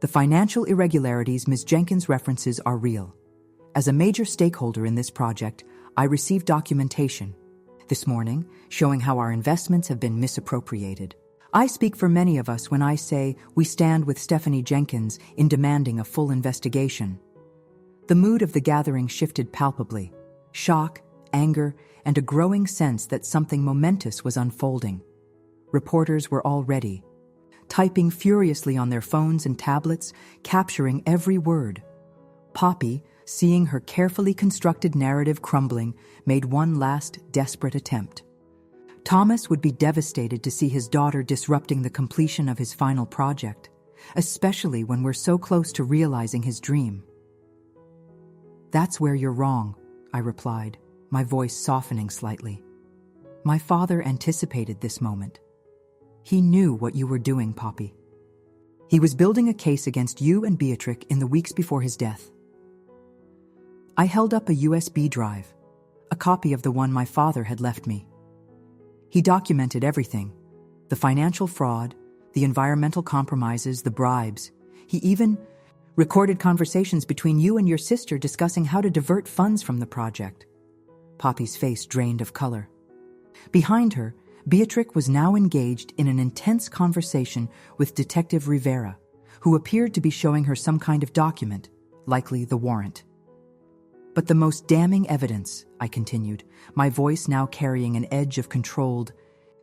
The financial irregularities Ms. Jenkins references are real. As a major stakeholder in this project, I received documentation this morning showing how our investments have been misappropriated. I speak for many of us when I say we stand with Stephanie Jenkins in demanding a full investigation. The mood of the gathering shifted palpably. Shock, anger, and a growing sense that something momentous was unfolding. Reporters were all ready, typing furiously on their phones and tablets, capturing every word. Poppy, seeing her carefully constructed narrative crumbling, made one last desperate attempt. Thomas would be devastated to see his daughter disrupting the completion of his final project, especially when we're so close to realizing his dream. That's where you're wrong, I replied, my voice softening slightly. My father anticipated this moment. He knew what you were doing, Poppy. He was building a case against you and Beatrix in the weeks before his death. I held up a USB drive, a copy of the one my father had left me. He documented everything, the financial fraud, the environmental compromises, the bribes. He even recorded conversations between you and your sister discussing how to divert funds from the project. Poppy's face drained of color. Behind her, Beatrix was now engaged in an intense conversation with Detective Rivera, who appeared to be showing her some kind of document, likely the warrant. But the most damning evidence, I continued, my voice now carrying an edge of controlled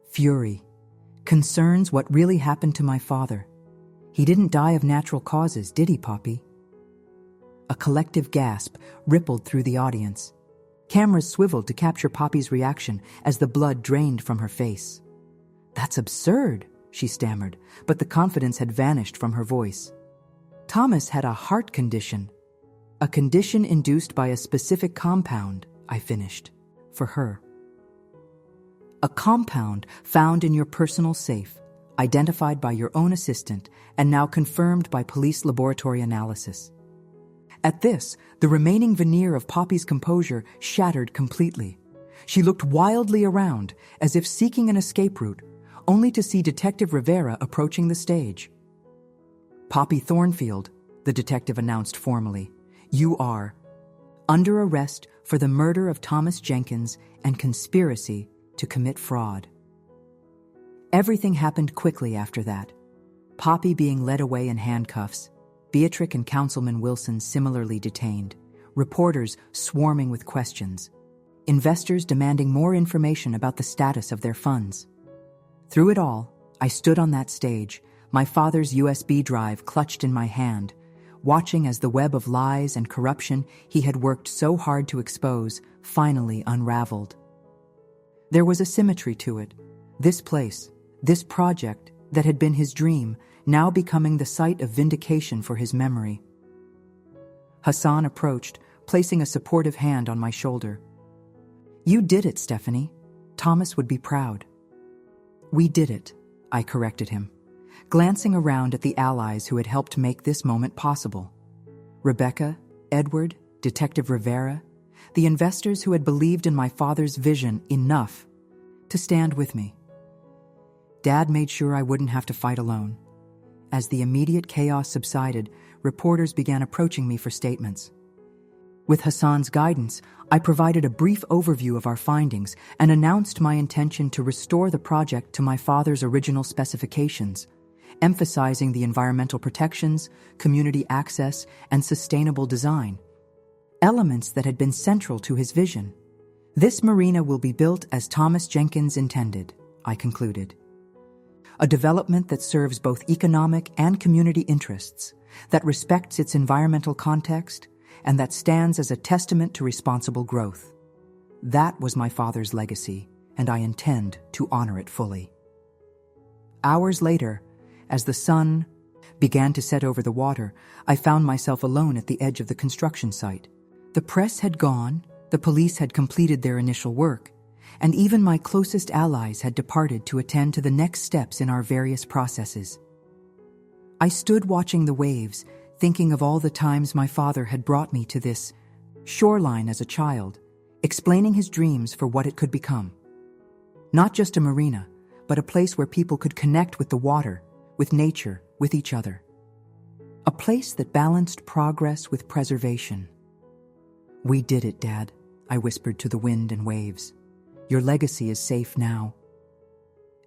fury, concerns what really happened to my father. He didn't die of natural causes, did he, Poppy? A collective gasp rippled through the audience. Cameras swiveled to capture Poppy's reaction as the blood drained from her face. That's absurd, she stammered, but the confidence had vanished from her voice. Thomas had a heart condition. A condition induced by a specific compound, I finished, for her. A compound found in your personal safe, identified by your own assistant, and now confirmed by police laboratory analysis. At this, the remaining veneer of Poppy's composure shattered completely. She looked wildly around, as if seeking an escape route, only to see Detective Rivera approaching the stage. Poppy Thornfield, the detective announced formally, you are under arrest for the murder of Thomas Jenkins and conspiracy to commit fraud. Everything happened quickly after that. Poppy being led away in handcuffs, Beatrix and Councilman Wilson similarly detained, reporters swarming with questions, investors demanding more information about the status of their funds. Through it all, I stood on that stage, my father's USB drive clutched in my hand, watching as the web of lies and corruption he had worked so hard to expose finally unraveled. There was a symmetry to it. This place, this project that had been his dream, now becoming the site of vindication for his memory. Hassan approached, placing a supportive hand on my shoulder. You did it, Stephanie. Thomas would be proud. We did it, I corrected him, glancing around at the allies who had helped make this moment possible. Rebecca, Edward, Detective Rivera, the investors who had believed in my father's vision enough to stand with me. Dad made sure I wouldn't have to fight alone. As the immediate chaos subsided, reporters began approaching me for statements. With Hassan's guidance, I provided a brief overview of our findings and announced my intention to restore the project to my father's original specifications, emphasizing the environmental protections, community access, and sustainable design, elements that had been central to his vision. This marina will be built as Thomas Jenkins intended, I concluded. A development that serves both economic and community interests, that respects its environmental context, and that stands as a testament to responsible growth. That was my father's legacy, and I intend to honor it fully. Hours later, as the sun began to set over the water, I found myself alone at the edge of the construction site. The press had gone, the police had completed their initial work, and even my closest allies had departed to attend to the next steps in our various processes. I stood watching the waves, thinking of all the times my father had brought me to this shoreline as a child, explaining his dreams for what it could become. Not just a marina, but a place where people could connect with the water, with nature, with each other. A place that balanced progress with preservation. "We did it, Dad," I whispered to the wind and waves. "Your legacy is safe now."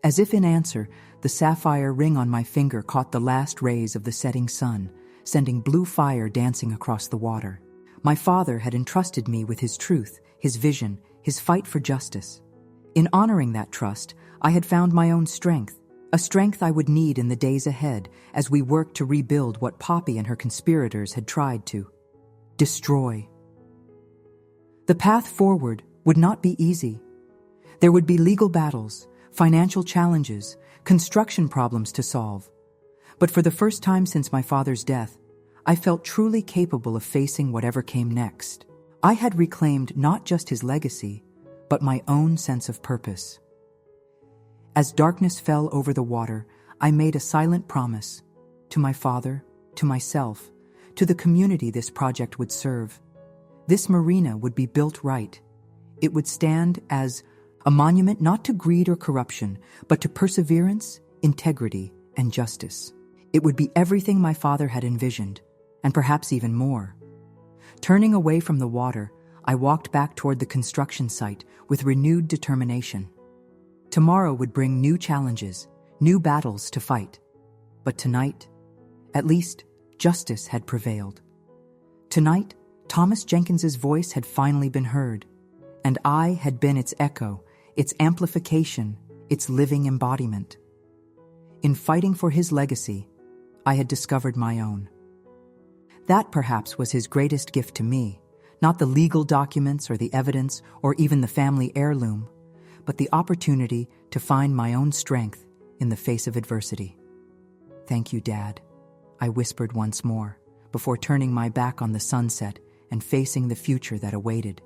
As if in answer, the sapphire ring on my finger caught the last rays of the setting sun, sending blue fire dancing across the water. My father had entrusted me with his truth, his vision, his fight for justice. In honoring that trust, I had found my own strength, a strength I would need in the days ahead as we worked to rebuild what Poppy and her conspirators had tried to destroy. The path forward would not be easy. There would be legal battles, financial challenges, construction problems to solve. But for the first time since my father's death, I felt truly capable of facing whatever came next. I had reclaimed not just his legacy, but my own sense of purpose. As darkness fell over the water, I made a silent promise to my father, to myself, to the community this project would serve. This marina would be built right. It would stand as a monument not to greed or corruption, but to perseverance, integrity, and justice. It would be everything my father had envisioned, and perhaps even more. Turning away from the water, I walked back toward the construction site with renewed determination. Tomorrow would bring new challenges, new battles to fight. But tonight, at least, justice had prevailed. Tonight, Thomas Jenkins's voice had finally been heard, and I had been its echo, its amplification, its living embodiment. In fighting for his legacy, I had discovered my own. That perhaps was his greatest gift to me, not the legal documents or the evidence or even the family heirloom, but the opportunity to find my own strength in the face of adversity. "Thank you, Dad," I whispered once more, before turning my back on the sunset and facing the future that awaited.